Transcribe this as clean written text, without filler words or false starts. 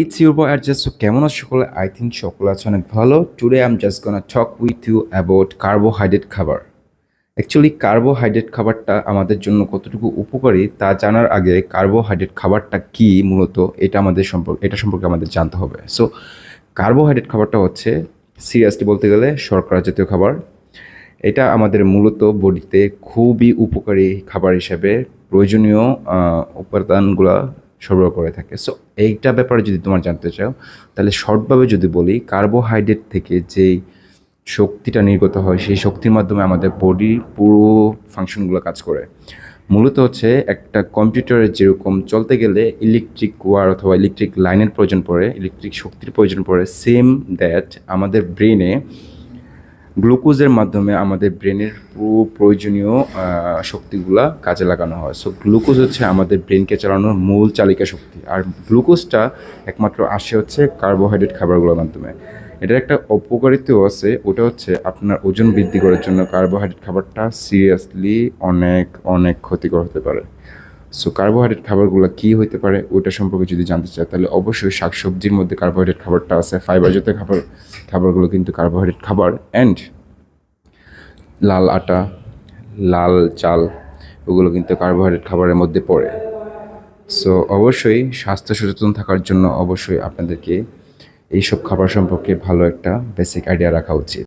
It's your boy Arjun. So কেমন আছো সকলে? I think সকলে আছে অনেক ভালো. Today I'm just gonna talk with you about carbohydrate খাবার. অ্যাকচুয়ালি কার্বোহাইড্রেট খাবারটা আমাদের জন্য কতটুকু উপকারী তা জানার আগে কার্বোহাইড্রেট খাবারটা কি মূলত এটা সম্পর্কে আমাদের জানতে হবে। সো কার্বোহাইড্রেট খাবারটা হচ্ছে সিরিয়াসলি বলতে গেলে শর্করা জাতীয় খাবার। এটা আমাদের মূলত বডিতে খুবই উপকারী খাবার হিসেবে প্রয়োজনীয় উপাদানগুলো সরবরাহ করে থাকে। সো এইটা ব্যাপারে যদি তোমার জানতে চাও তাহলে শর্টভাবে যদি বলি, কার্বোহাইড্রেট থেকে যেই শক্তিটা নির্গত হয় সেই শক্তির মাধ্যমে আমাদের বডির পুরো ফাংশনগুলো কাজ করে। মূলত হচ্ছে একটা কম্পিউটারের যেরকম চলতে গেলে ইলেকট্রিক ওয়্যার অথবা ইলেকট্রিক লাইনের প্রয়োজন পড়ে, ইলেকট্রিক শক্তির প্রয়োজন পড়ে, সেম দ্যাট আমাদের ব্রেনে গ্লুকোজের মাধ্যমে আমাদের ব্রেনের পুরো প্রয়োজনীয় শক্তিগুলা কাজে লাগানো হয়। সো গ্লুকোজ হচ্ছে আমাদের ব্রেনকে চালানোর মূল চালিকা শক্তি, আর গ্লুকোজটা একমাত্র আসে হচ্ছে কার্বোহাইড্রেট খাবারগুলোর মাধ্যমে। এটার একটা অপকারিতাও আছে, ওটা হচ্ছে আপনার ওজন বৃদ্ধি করার জন্য কার্বোহাইড্রেট খাবারটা সিরিয়াসলি অনেক অনেক ক্ষতিকর হতে পারে। সো কার্বোহাইড্রেট খাবারগুলো কী হতে পারে ওইটা সম্পর্কে যদি জানতে চাই তাহলে অবশ্যই শাকসবজির মধ্যে কার্বোহাইড্রেট খাবারটা আছে, ফাইবার জাতীয় খাবারগুলো কিন্তু কার্বোহাইড্রেট খাবার, অ্যান্ড লাল আটা, লাল চাল, ওগুলো কিন্তু কার্বোহাইড্রেট খাবারের মধ্যে পড়ে। সো অবশ্যই স্বাস্থ্য সচেতন থাকার জন্য অবশ্যই আপনাদেরকে এইসব খাবার সম্পর্কে ভালো একটা বেসিক আইডিয়া রাখা উচিত।